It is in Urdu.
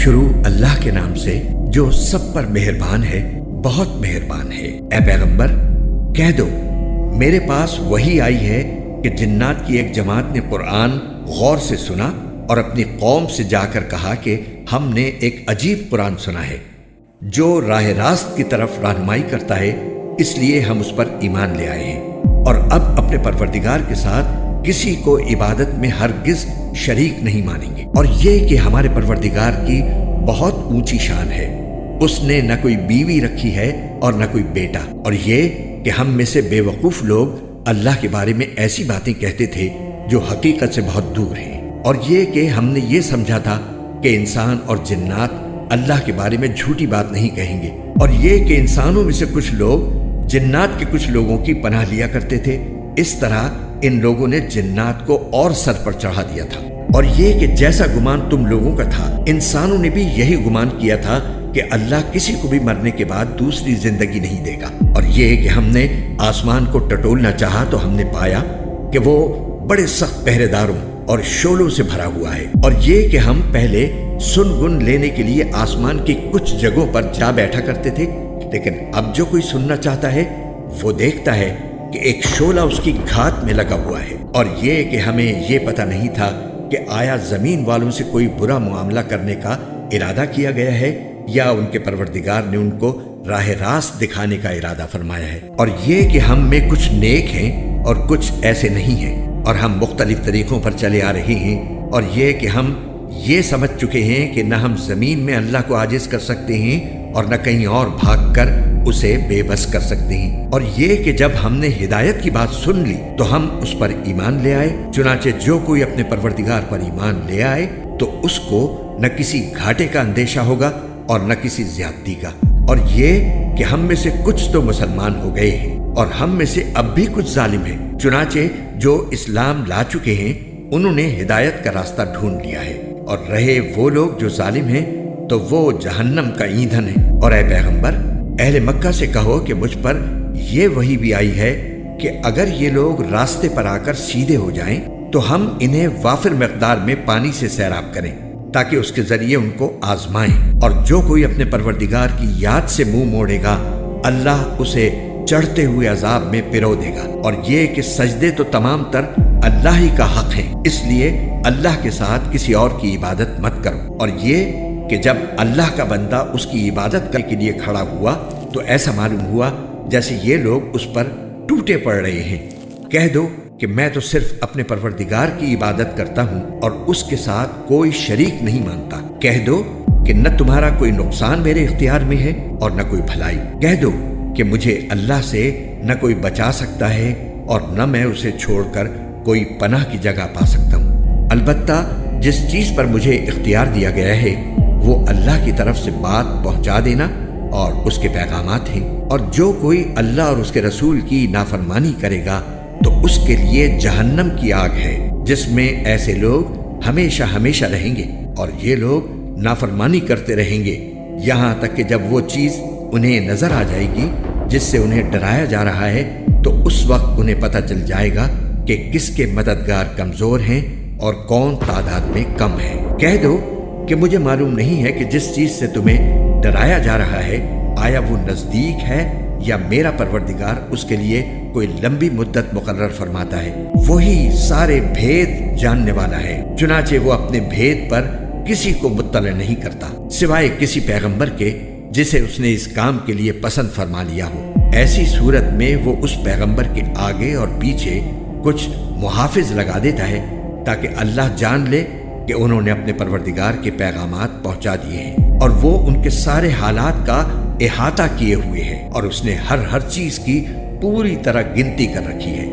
شروع اللہ کے نام سے جو سب پر مہربان ہے، بہت مہربان ہے۔ اے پیغمبر کہہ دو میرے پاس وحی آئی ہے کہ جنات کی ایک جماعت نے قرآن غور سے سنا اور اپنی قوم سے جا کر کہا کہ ہم نے ایک عجیب قرآن سنا ہے جو راہ راست کی طرف رہنمائی کرتا ہے، اس لیے ہم اس پر ایمان لے آئے ہیں، اور اب اپنے پروردگار کے ساتھ کسی کو عبادت میں ہرگز شریک نہیں مانیں گے۔ اور یہ کہ ہمارے پروردگار کی بہت اونچی شان ہے، اس نے نہ کوئی بیوی رکھی ہے اور نہ کوئی بیٹا، اور یہ کہ ہم میں سے بے وقوف لوگ اللہ کے بارے میں ایسی باتیں کہتے تھے جو حقیقت سے بہت دور ہیں، اور یہ کہ ہم نے یہ سمجھا تھا کہ انسان اور جنات اللہ کے بارے میں جھوٹی بات نہیں کہیں گے، اور یہ کہ انسانوں میں سے کچھ لوگ جنات کے کچھ لوگوں کی پناہ لیا کرتے تھے، اس طرح ان لوگوں نے جنات کو اور سر پر چڑھا دیا تھا۔ اور یہ کہ جیسا گمان تم لوگوں کا تھا، انسانوں نے بھی یہی گمان کیا تھا کہ اللہ کسی کو بھی مرنے کے بعد دوسری زندگی نہیں دے گا، اور یہ کہ ہم نے آسمان کو ٹٹولنا چاہا تو ہم نے پایا کہ وہ بڑے سخت پہرے داروں اور شعلوں سے بھرا ہوا ہے، اور یہ کہ ہم پہلے سن گن لینے کے لیے آسمان کی کچھ جگہوں پر جا بیٹھا کرتے تھے، لیکن اب جو کوئی سننا چاہتا ہے وہ دیکھتا ہے کہ ایک شعلہ اس کی گھات میں لگا ہوا ہے۔ اور یہ کہ ہمیں یہ پتہ نہیں تھا کہ آیا زمین والوں سے کوئی برا معاملہ کرنے کا ارادہ کیا گیا ہے یا ان کے پروردگار نے ان کو راہ راست دکھانے کا ارادہ فرمایا ہے۔ اور یہ کہ ہم میں کچھ نیک ہیں اور کچھ ایسے نہیں ہیں، اور ہم مختلف طریقوں پر چلے آ رہے ہیں، اور یہ کہ ہم یہ سمجھ چکے ہیں کہ نہ ہم زمین میں اللہ کو عاجز کر سکتے ہیں اور نہ کہیں اور بھاگ کر اسے بے بس کر سکتے ہیں۔ اور یہ کہ جب ہم نے ہدایت کی بات سن لی تو ہم اس پر ایمان لے آئے، چنانچہ جو کوئی اپنے پروردگار پر ایمان لے آئے تو اس کو نہ کسی گھاٹے کا اندیشہ ہوگا اور نہ کسی زیادتی کا۔ اور یہ کہ ہم میں سے کچھ تو مسلمان ہو گئے ہیں اور ہم میں سے اب بھی کچھ ظالم ہیں، چنانچہ جو اسلام لا چکے ہیں انہوں نے ہدایت کا راستہ ڈھونڈ لیا ہے، اور رہے وہ لوگ جو ظالم ہیں تو وہ جہنم کا ایندھن ہے۔ اور اے پیغمبر اہل مکہ سے کہو کہ مجھ پر یہ وحی بھی آئی ہے کہ اگر یہ لوگ راستے پر آ کر سیدھے ہو جائیں تو ہم انہیں وافر مقدار میں پانی سے سیراب کریں تاکہ اس کے ذریعے ان کو آزمائیں، اور جو کوئی اپنے پروردگار کی یاد سے منہ موڑے گا اللہ اسے چڑھتے ہوئے عذاب میں پرو دے گا۔ اور یہ کہ سجدے تو تمام تر اللہ ہی کا حق ہے، اس لیے اللہ کے ساتھ کسی اور کی عبادت مت کرو۔ اور یہ کہ جب اللہ کا بندہ اس کی عبادت کرنے کے لیے کھڑا ہوا تو ایسا معلوم ہوا جیسے یہ لوگ اس پر ٹوٹے پڑ رہے ہیں۔ کہہ دو کہ میں تو صرف اپنے پروردگار کی عبادت کرتا ہوں اور اس کے ساتھ کوئی شریک نہیں مانتا۔ کہہ دو کہ نہ تمہارا کوئی نقصان میرے اختیار میں ہے اور نہ کوئی بھلائی۔ کہہ دو کہ مجھے اللہ سے نہ کوئی بچا سکتا ہے اور نہ میں اسے چھوڑ کر کوئی پناہ کی جگہ پا سکتا ہوں۔ البتہ جس چیز پر مجھے اختیار دیا گیا ہے وہ اللہ کی طرف سے بات پہنچا دینا اور اس کے پیغامات ہیں، اور جو کوئی اللہ اور اس کے رسول کی نافرمانی کرے گا تو اس کے لیے جہنم کی آگ ہے جس میں ایسے لوگ ہمیشہ ہمیشہ رہیں گے، اور یہ لوگ نافرمانی کرتے رہیں گے یہاں تک کہ جب وہ چیز انہیں نظر آ جائے گی جس سے انہیں ڈرایا جا رہا ہے تو اس وقت انہیں پتہ چل جائے گا کہ کس کے مددگار کمزور ہیں اور کون تعداد میں کم ہے۔ کہہ دو کہ مجھے معلوم نہیں ہے کہ جس چیز سے تمہیں ڈرایا جا رہا ہے آیا وہ نزدیک ہے یا میرا پروردگار اس کے لیے کوئی لمبی مدت مقرر فرماتا ہے۔ وہی سارے بھید جاننے والا ہے، چنانچہ وہ اپنے بھید پر کسی کو مطلع نہیں کرتا سوائے کسی پیغمبر کے جسے اس نے اس کام کے لیے پسند فرما لیا ہو۔ ایسی صورت میں وہ اس پیغمبر کے آگے اور پیچھے کچھ محافظ لگا دیتا ہے تاکہ اللہ جان لے کہ انہوں نے اپنے پروردگار کے پیغامات پہنچا دیے ہیں، اور وہ ان کے سارے حالات کا احاطہ کیے ہوئے ہیں، اور اس نے ہر چیز کی پوری طرح گنتی کر رکھی ہے۔